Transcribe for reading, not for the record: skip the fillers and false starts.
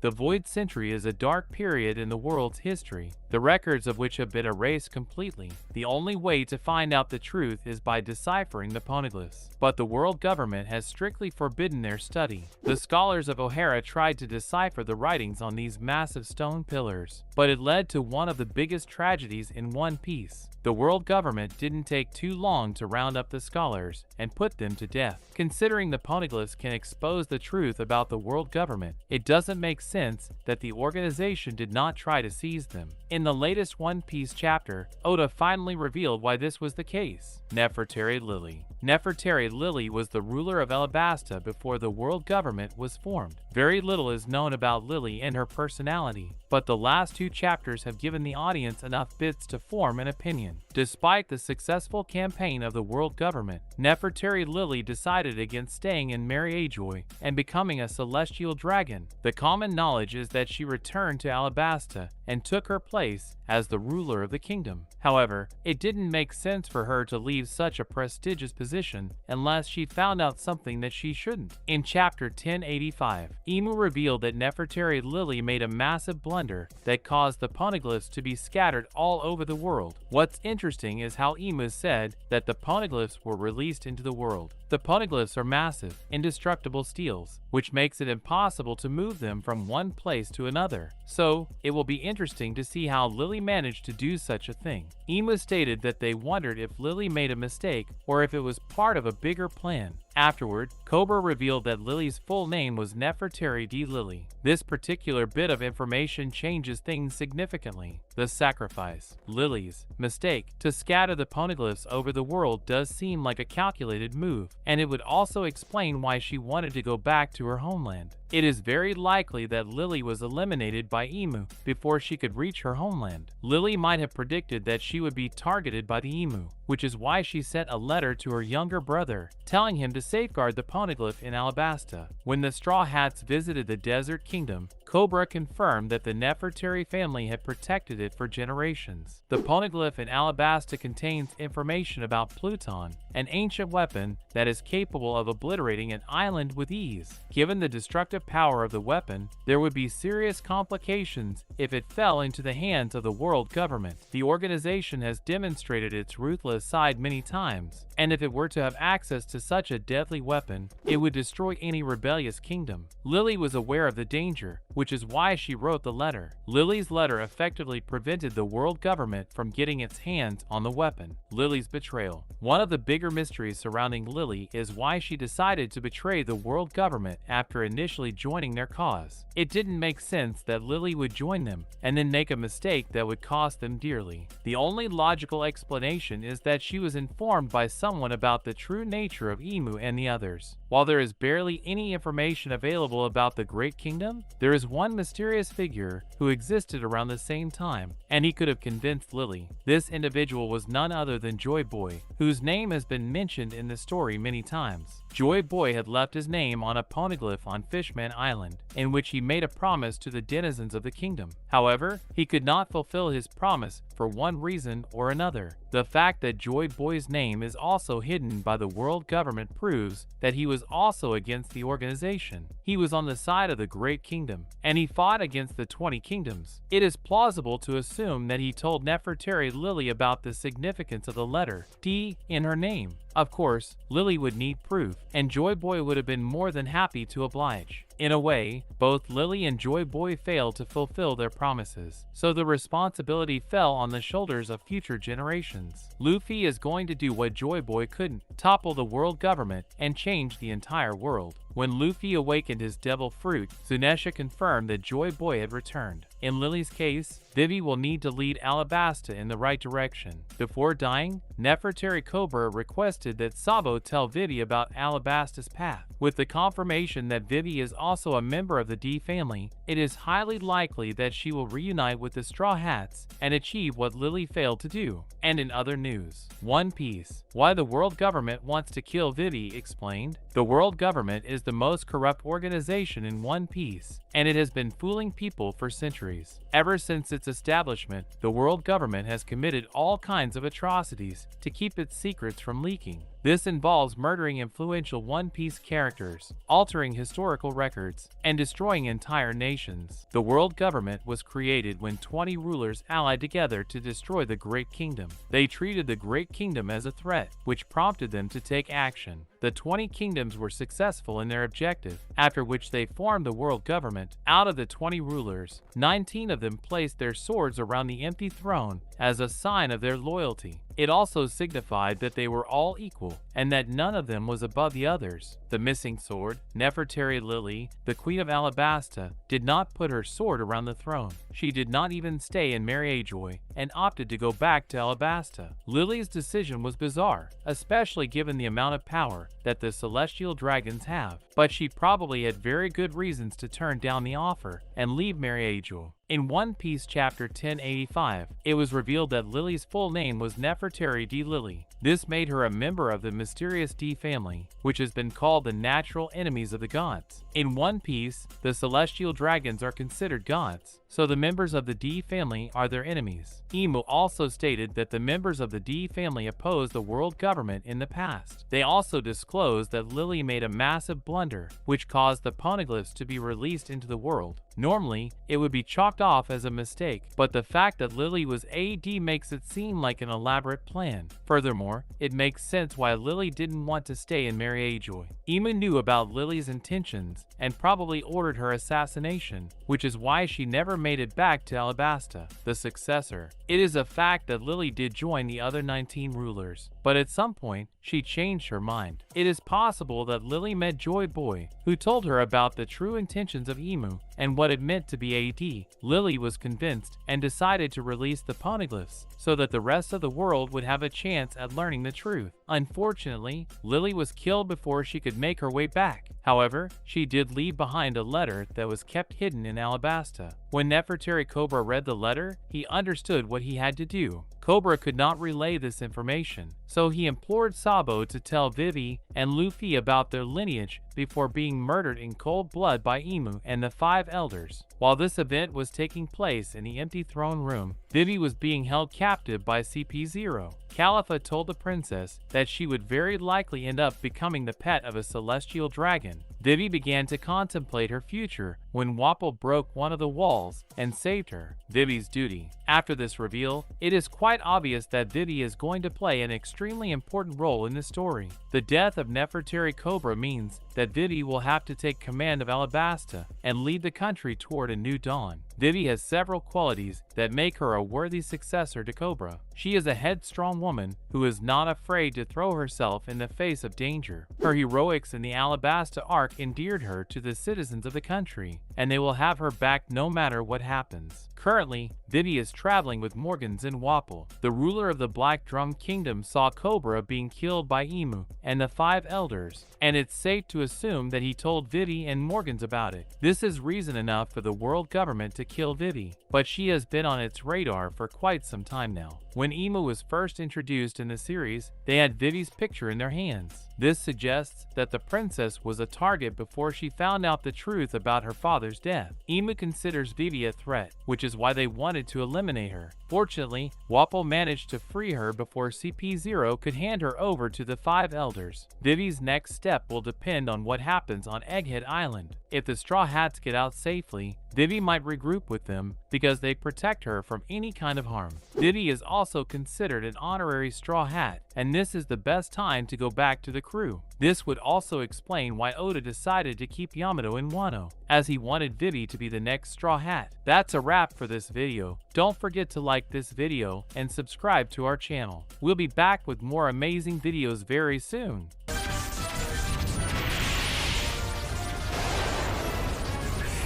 The Void Century is a dark period in the world's history, the records of which have been erased completely. The only way to find out the truth is by deciphering the poneglyphs, but the world government has strictly forbidden their study. The scholars of Ohara tried to decipher the writings on these massive stone pillars, but it led to one of the biggest tragedies in One Piece. The world government didn't take too long to round up the scholars and put them to death. Considering the poneglyphs can expose the truth about the world government, it doesn't make sense that the organization did not try to seize them. In the latest One Piece chapter, Oda finally revealed why this was the case. Nefertari Lily. Nefertari Lily was the ruler of Alabasta before the world government was formed. Very little is known about Lily and her personality, but the last two chapters have given the audience enough bits to form an opinion. Despite the successful campaign of the world government, Nefertari Lily decided against staying in Mary Ajoy and becoming a celestial dragon. The common knowledge is that she returned to Alabasta and took her place as the ruler of the kingdom. However, it didn't make sense for her to leave such a prestigious position unless she found out something that she shouldn't. In chapter 1085, Imu revealed that Nefertari Lily made a massive blunder that caused the poneglyphs to be scattered all over the world. What's interesting is how Imu said that the poneglyphs were released into the world. The poneglyphs are massive, indestructible steels, which makes it impossible to move them from one place to another. So, it will be interesting to see how Lily managed to do such a thing. Imu stated that they wondered if Lily made a mistake or if it was part of a bigger plan. Afterward, Cobra revealed that Lily's full name was Nefertari Lily. This particular bit of information changes things significantly. The sacrifice, Lily's mistake, to scatter the poneglyphs over the world does seem like a calculated move, and it would also explain why she wanted to go back to her homeland. It is very likely that Lily was eliminated by Imu before she could reach her homeland. Lily might have predicted that she would be targeted by the Imu, which is why she sent a letter to her younger brother, telling him to safeguard the poneglyph in Alabasta. When the Straw Hats visited the Desert Kingdom, Cobra confirmed that the Nefertari family had protected it for generations. The poneglyph in Alabasta contains information about Pluton, an ancient weapon that is capable of obliterating an island with ease. Given the destructive power of the weapon, there would be serious complications if it fell into the hands of the world government. The organization has demonstrated its ruthless side many times, and if it were to have access to such a deadly weapon, it would destroy any rebellious kingdom. Lily was aware of the danger, which is why she wrote the letter. Lily's letter effectively prevented the world government from getting its hands on the weapon. Lily's betrayal. One of the bigger mysteries surrounding Lily is why she decided to betray the world government after initially joining their cause. It didn't make sense that Lily would join them and then make a mistake that would cost them dearly. The only logical explanation is that she was informed by someone about the true nature of Imu and the others. While there is barely any information available about the Great Kingdom, there is one mysterious figure who existed around the same time, and he could have convinced Lily. This individual was none other than Joy Boy, whose name has been mentioned in the story many times. Joy Boy had left his name on a poneglyph on Fishman Island, in which he made a promise to the denizens of the kingdom. However, he could not fulfill his promise for one reason or another. The fact that Joy Boy's name is also hidden by the world government proves that he was also against the organization. He was on the side of the Great Kingdom, and he fought against the 20 kingdoms. It is plausible to assume that he told Nefertari Lily about the significance of the letter D in her name. Of course, Lily would need proof, and Joy Boy would have been more than happy to oblige. In a way, both Lily and Joy Boy failed to fulfill their promises, so the responsibility fell on the shoulders of future generations. Luffy is going to do what Joy Boy couldn't, topple the world government and change the entire world. When Luffy awakened his devil fruit, Zunesha confirmed that Joy Boy had returned. In Lily's case, Vivi will need to lead Alabasta in the right direction. Before dying, Nefertari Cobra requested that Sabo tell Vivi about Alabasta's path. With the confirmation that Vivi is also a member of the D family, it is highly likely that she will reunite with the Straw Hats and achieve what Lily failed to do. And in other news, One Piece. Why the world government wants to kill Vivi explained. The world government is the most corrupt organization in One Piece, and it has been fooling people for centuries. Ever since its establishment, the world government has committed all kinds of atrocities to keep its secrets from leaking. This involves murdering influential One Piece characters, altering historical records, and destroying entire nations. The world government was created when 20 rulers allied together to destroy the Great Kingdom. They treated the Great Kingdom as a threat, which prompted them to take action. The 20 kingdoms were successful in their objective, after which they formed the world government. Out of the 20 rulers, 19 of them placed their swords around the empty throne as a sign of their loyalty. It also signified that they were all equal, and that none of them was above the others. The missing sword, Nefertari Lily, the Queen of Alabasta, did not put her sword around the throne. She did not even stay in Mariejoy, and opted to go back to Alabasta. Lily's decision was bizarre, especially given the amount of power that the celestial dragons have, but she probably had very good reasons to turn down the offer and leave Mariejoy. In One Piece chapter 1085, it was revealed that Lily's full name was Nefertari Lily. This made her a member of the mysterious D family, which has been called the natural enemies of the gods. In One Piece, the celestial dragons are considered gods, so the members of the D family are their enemies. Imu also stated that the members of the D family opposed the world government in the past. They also disclosed that Lily made a massive blunder, which caused the poneglyphs to be released into the world. Normally, it would be chalked off as a mistake, but the fact that Lily was AD makes it seem like an elaborate plan. Furthermore, it makes sense why Lily didn't want to stay in Mariejoy. Imu knew about Lily's intentions and probably ordered her assassination, which is why she never made it back to Alabasta, the successor. It is a fact that Lily did join the other 19 rulers, but at some point, she changed her mind. It is possible that Lily met Joy Boy, who told her about the true intentions of Imu and what it meant to be AD. Lily was convinced and decided to release the poneglyphs so that the rest of the world would have a chance at learning the truth. Unfortunately, Lily was killed before she could make her way back. However, she did leave behind a letter that was kept hidden in Alabasta. When Nefertari Cobra read the letter, he understood what he had to do. Cobra could not relay this information, so he implored Sabo to tell Vivi and Luffy about their lineage before being murdered in cold blood by Imu and the 5 elders. While this event was taking place in the empty throne room, Vivi was being held captive by CP0. Califa told the princess that she would very likely end up becoming the pet of a celestial dragon. Vivi began to contemplate her future when Wapol broke one of the walls and saved her. Vivi's duty. After this reveal, it is quite obvious that Vivi is going to play an extremely important role in the story. The death of Nefertari Cobra means that Vivi will have to take command of Alabasta and lead the country toward a new dawn. Vivi has several qualities that make her a worthy successor to Cobra. She is a headstrong woman who is not afraid to throw herself in the face of danger. Her heroics in the Alabasta arc endeared her to the citizens of the country, and they will have her back no matter what happens. Currently, Vivi is traveling with Morgans and Wapol. The ruler of the Black Drum Kingdom saw Cobra being killed by Imu and the 5 elders, and it's safe to assume that he told Vivi and Morgans about it. This is reason enough for the world government to kill Vivi, but she has been on its radar for quite some time now. When Imu was first introduced in the series, they had Vivi's picture in their hands. This suggests that the princess was a target before she found out the truth about her father's death. Imu considers Vivi a threat, which is why they wanted to eliminate her. Fortunately, Wapol managed to free her before CP0 could hand her over to the 5 elders. Vivi's next step will depend on what happens on Egghead Island. If the Straw Hats get out safely, Vivi might regroup with them because they protect her from any kind of harm. Vivi is also considered an honorary Straw Hat, and this is the best time to go back to the crew. This would also explain why Oda decided to keep Yamato in Wano, as he wanted Vivi to be the next Straw Hat. That's a wrap for this video. Don't forget to like this video and subscribe to our channel. We'll be back with more amazing videos very soon.